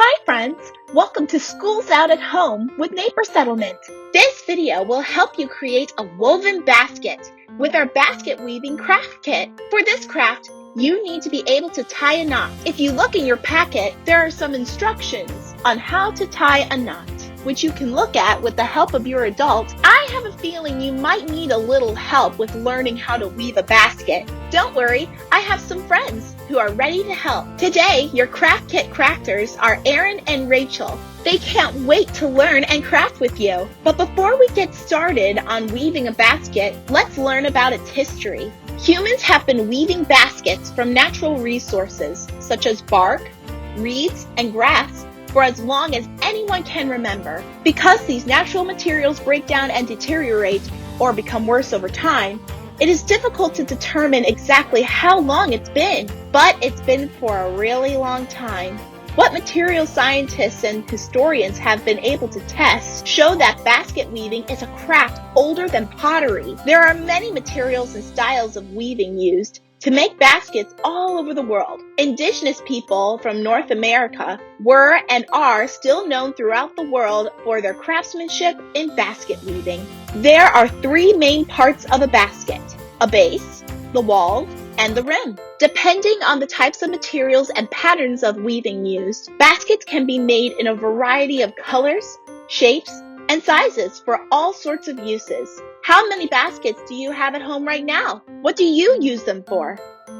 Hi friends! Welcome to Schools Out at Home with Neighbor Settlement. This video will help you create a woven basket with our basket weaving craft kit. For this craft, you need to be able to tie a knot. If you look in your packet, there are some instructions on how to tie a knot, which you can look at with the help of your adult. I have a feeling you might need a little help with learning how to weave a basket. Don't worry, I have some friends who are ready to help. Today, your craft kit crafters are Erin and Rachel. They can't wait to learn and craft with you. But before we get started on weaving a basket, let's learn about its history. Humans have been weaving baskets from natural resources such as bark, reeds, and grass for as long as anyone can remember. Because these natural materials break down and deteriorate or become worse over time, it is difficult to determine exactly how long it's been, but it's been for a really long time. What material scientists and historians have been able to test show that basket weaving is a craft older than pottery. There are many materials and styles of weaving used to make baskets all over the world. Indigenous people from North America were and are still known throughout the world for their craftsmanship in basket weaving. There are three main parts of a basket: a base, the walls, and the rim. Depending on the types of materials and patterns of weaving used, baskets can be made in a variety of colors, shapes, and sizes for all sorts of uses. How many baskets do you have at home right now? What do you use them for?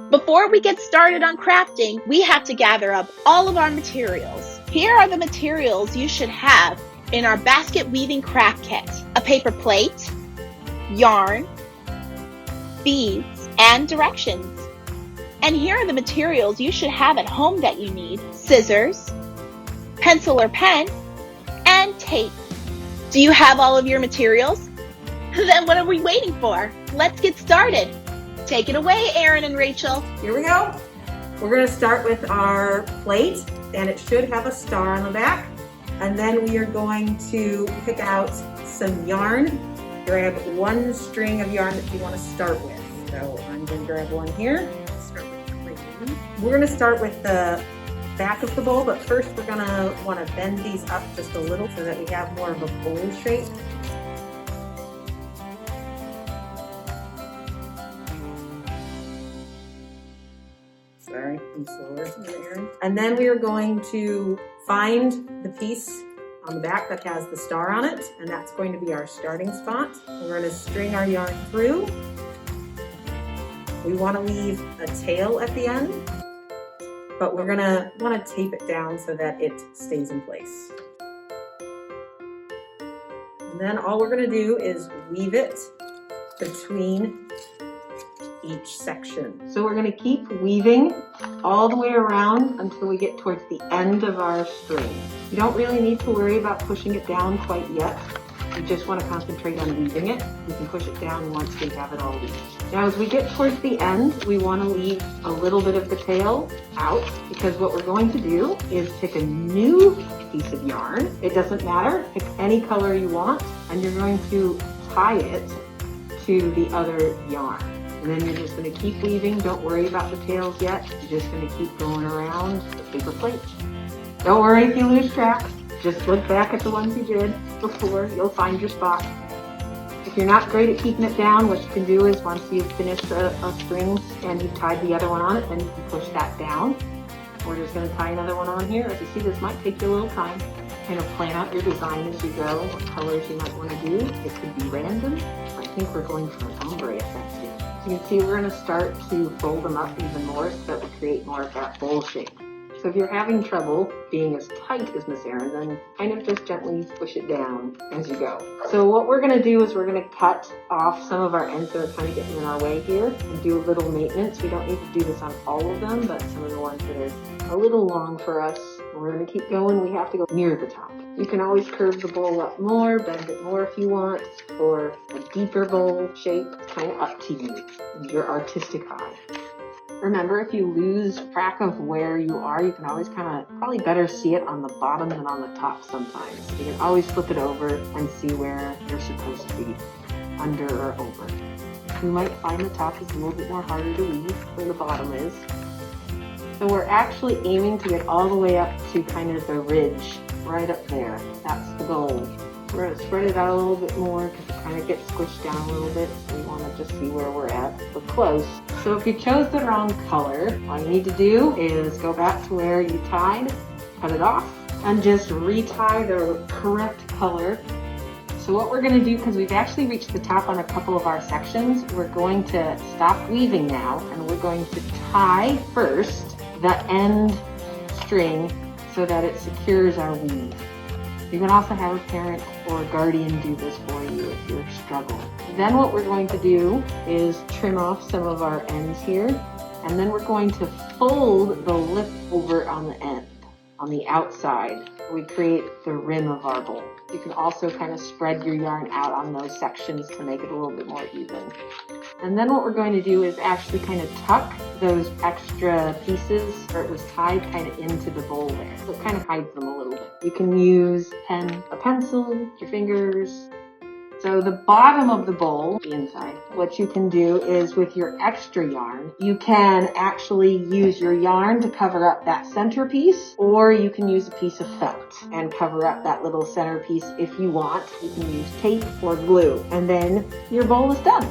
Before we get started on crafting, we have to gather up all of our materials. Here are the materials you should have in our basket weaving craft kit: a paper plate, yarn, beads, and directions. And here are the materials you should have at home that you need: scissors, pencil or pen, and tape. Do you have all of your materials? Then what are we waiting for? Let's get started. Take it away, Erin and Rachel. Here we go. We're going to start with our plate, and it should have a star on the back. And then we are going to pick out some yarn. Grab one string of yarn that you want to start with. So I'm going to grab one here. We're going to start with the back of the bowl, but first we're going to want to bend these up just a little so that we have more of a bowl shape. Sorry, I'm slower than Erin. And then we are going to find the piece on the back that has the star on it, and that's going to be our starting spot. We're going to string our yarn through. We want to leave a tail at the end, but we're going to want to tape it down so that it stays in place. And then all we're going to do is weave it between each section. So we're going to keep weaving all the way around until we get towards the end of our string. You don't really need to worry about pushing it down quite yet. You just want to concentrate on weaving it. You can push it down once we have it all weaved. Now as we get towards the end, we want to leave a little bit of the tail out, because what we're going to do is pick a new piece of yarn. It doesn't matter, pick any color you want, and you're going to tie it to the other yarn. And then you're just going to keep weaving. Don't worry about the tails yet. You're just going to keep going around the paper plate. Don't worry if you lose track. Just look back at the ones you did before. You'll find your spot. If you're not great at keeping it down, what you can do is once you've finished a string and you've tied the other one on it, then you can push that down. We're just going to tie another one on here. As you see, this might take you a little time. Kind of plan out your design as you go, what colors you might want to do. It could be random. I think we're going for an ombre effect here. So you can see we're going to start to fold them up even more so that we create more of that bowl shape. So if you're having trouble being as tight as Miss Erin, then kind of just gently push it down as you go. So what we're going to do is we're going to cut off some of our ends that are kind of getting in our way here and do a little maintenance. We don't need to do this on all of them, but some of the ones that are a little long for us, we're going to keep going. We have to go near the top. You can always curve the bowl up more, bend it more if you want, or a deeper bowl shape. It's kind of up to you and your artistic eye. Remember, if you lose track of where you are, you can always probably better see it on the bottom than on the top sometimes. You can always flip it over and see where you're supposed to be, under or over. You might find the top is a little bit more harder to weave than the bottom is. So we're actually aiming to get all the way up to kind of the ridge right up there. That's the goal. We're going to spread it out a little bit more because it kind of gets squished down a little bit. So we want to just see where we're at. We're close. So if you chose the wrong color, all you need to do is go back to where you tied, cut it off, and just retie the correct color. So what we're going to do, because we've actually reached the top on a couple of our sections, we're going to stop weaving now, and we're going to tie first the end string so that it secures our weave. You can also have a parent or a guardian do this for you if you're struggling. Then what we're going to do is trim off some of our ends here, and then we're going to fold the lip over on the end, on the outside. We create the rim of our bowl. You can also kind of spread your yarn out on those sections to make it a little bit more even. And then what we're going to do is actually kind of tuck those extra pieces where it was tied kind of into the bowl there. So it kind of hides them a little bit. You can use a pencil, your fingers. So the bottom of the bowl, the inside, what you can do is with your extra yarn, you can actually use your yarn to cover up that centerpiece, or you can use a piece of felt and cover up that little centerpiece if you want. You can use tape or glue, and then your bowl is done.